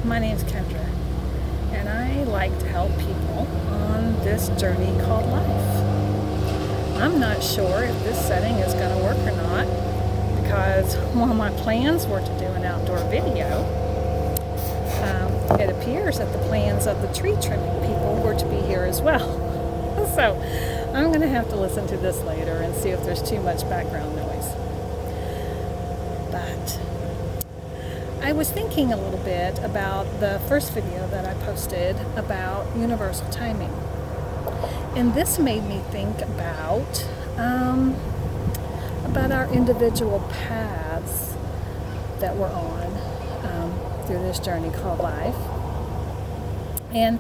My name's Kendra, and I like to help people on this journey called life. I'm not sure if this setting is going to work or not because while my plans were to do an outdoor video, it appears that the plans of the tree trimming people were to be here as well. So I'm going to have to listen to this later and see if there's too much background noise. But I was thinking a little bit about the first video that I posted about universal timing. And this made me think about our individual paths that we're on through this journey called life. And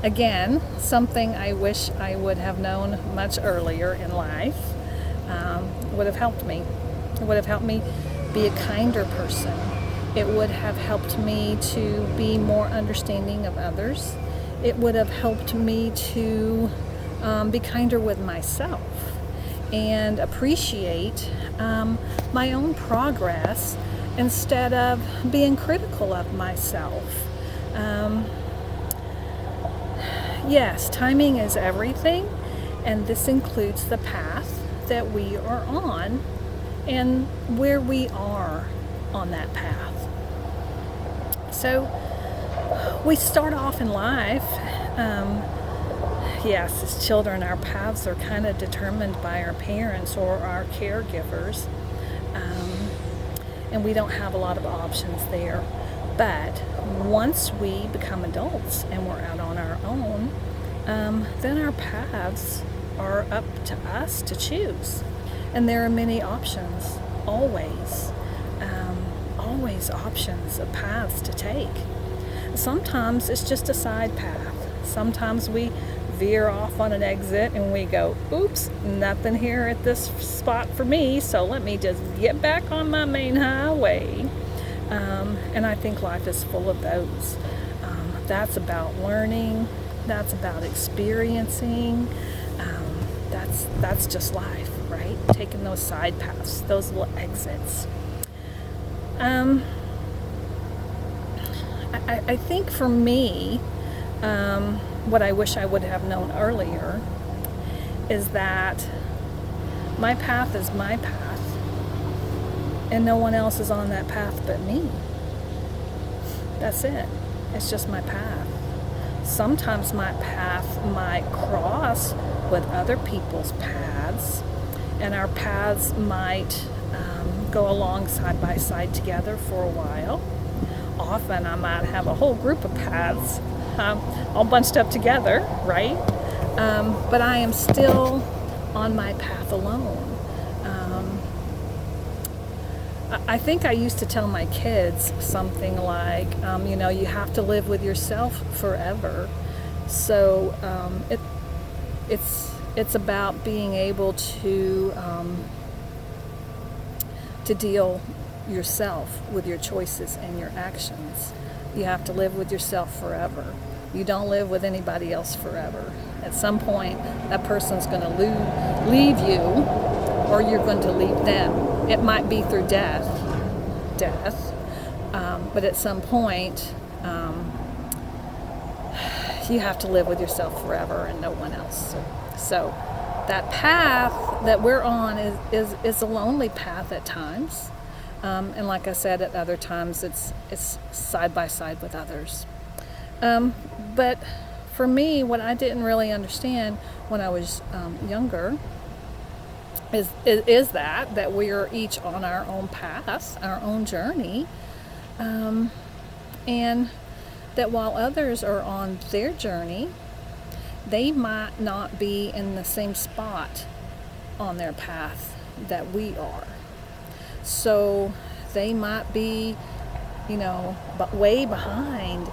again, something I wish I would have known much earlier in life would have helped me. It would have helped me be a kinder person. It would have helped me to be more understanding of others. It would have helped me to be kinder with myself and appreciate my own progress instead of being critical of myself. Yes, timing is everything, and this includes the path that we are on and where we are on that path. So we start off in life, yes, as children, our paths are kind of determined by our parents or our caregivers, and we don't have a lot of options there. But once we become adults and we're out on our own, then our paths are up to us to choose. And there are many options, always options of paths to take. Sometimes it's just a side path. Sometimes we veer off on an exit and we go, oops, nothing here at this spot for me, so let me just get back on my main highway. And I think life is full of those. That's about learning. That's about experiencing. That's just life, right? Taking those side paths, those little exits. I think for me, what I wish I would have known earlier is that my path is my path, and no one else is on that path but me. That's it. It's just my path. Sometimes my path might cross with other people's paths, and our paths might go along side by side together for a while. Often I might have a whole group of paths all bunched up together, right? But I am still on my path alone. I think I used to tell my kids something like, you have to live with yourself forever. So it's about being able to deal yourself with your choices and your actions. You have to live with yourself forever. You don't live with anybody else forever. At some point, that person's going to leave you, or you're going to leave them. It might be through death, but at some point, you have to live with yourself forever and no one else. So that path that we're on is a lonely path at times. And like I said, at other times, it's side by side with others. But for me, what I didn't really understand when I was younger is that we are each on our own path, our own journey, and that while others are on their journey, they might not be in the same spot on their path that we are. So they might be, but way behind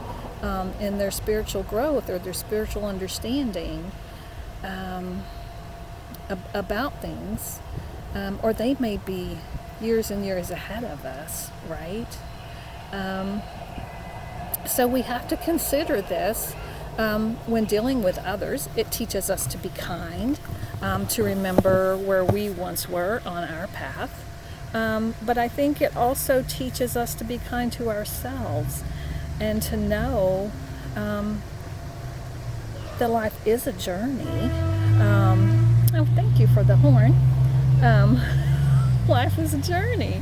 in their spiritual growth or their spiritual understanding about things, or they may be years and years ahead of us, right? So we have to consider this when dealing with others. It teaches us to be kind, to remember where we once were on our path. But I think it also teaches us to be kind to ourselves. and to know that life is a journey. Oh, thank you for the horn. Life is a journey,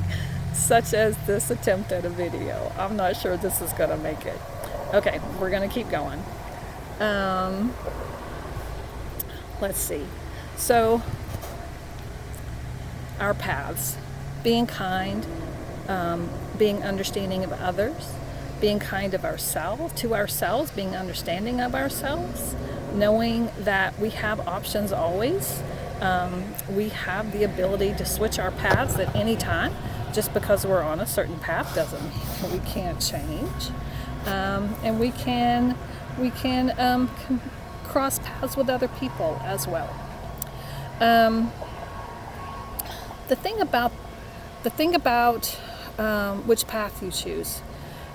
such as this attempt at a video. I'm not sure this is going to make it. Okay, we're going to keep going. Let's see. So, our paths. Being kind, being understanding of others, being kind of to ourselves, being understanding of ourselves, knowing that we have options always. We have the ability to switch our paths at any time. Just because we're on a certain path doesn't mean we can't change. And we can cross paths with other people as well. The thing about which path you choose.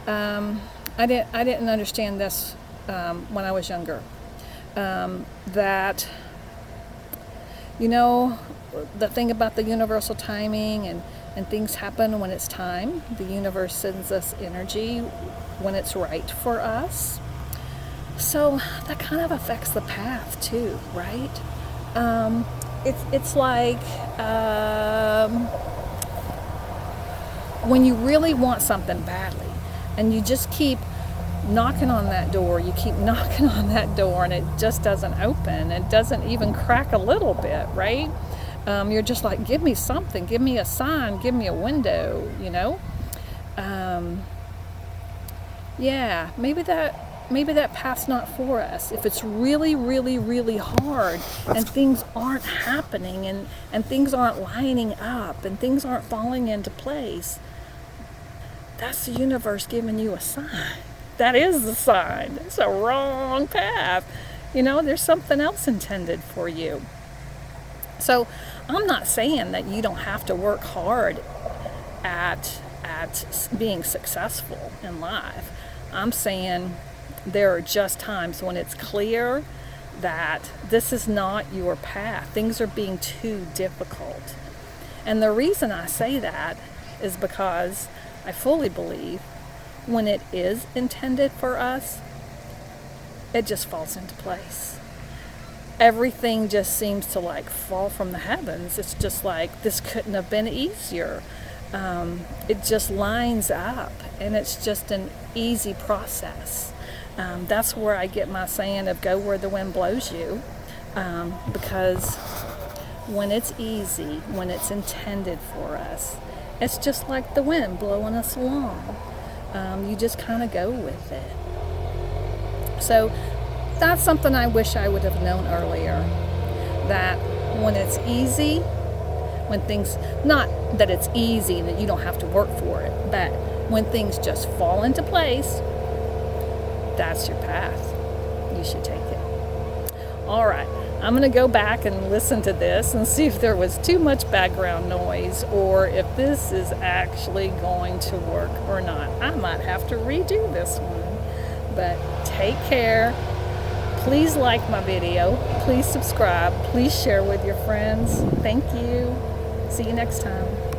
I didn't understand this when I was younger. That, you know, the thing about the universal timing and things happen when it's time. The universe sends us energy when it's right for us. So that kind of affects the path too, right? It's like when you really want something badly and you just keep knocking on that door, and it just doesn't open. It doesn't even crack a little bit, right? You're just like, give me something, give me a sign, give me a window, you know? Yeah, maybe that path's not for us. If it's really, really, really hard and things aren't happening and things aren't lining up and things aren't falling into place, that's the universe giving you a sign. That is the sign. It's a wrong path. You know, there's something else intended for you. So I'm not saying that you don't have to work hard at being successful in life. I'm saying there are just times when it's clear that this is not your path. Things are being too difficult. And the reason I say that is because I fully believe when it is intended for us, it just falls into place. Everything just seems to like fall from the heavens. It's just like, this couldn't have been easier. It just lines up, and it's just an easy process. That's where I get my saying of go where the wind blows you, because when it's easy, when it's intended for us, it's just like the wind blowing us along. You just kind of go with it. So that's something I wish I would have known earlier, that when it's easy, when things, not that it's easy that you don't have to work for it, but when things just fall into place, that's your path. You should take it. All right, I'm going to go back and listen to this and see if there was too much background noise or if this is actually going to work or not. I might have to redo this one, but take care. Please like my video. Please subscribe. Please share with your friends. Thank you. See you next time.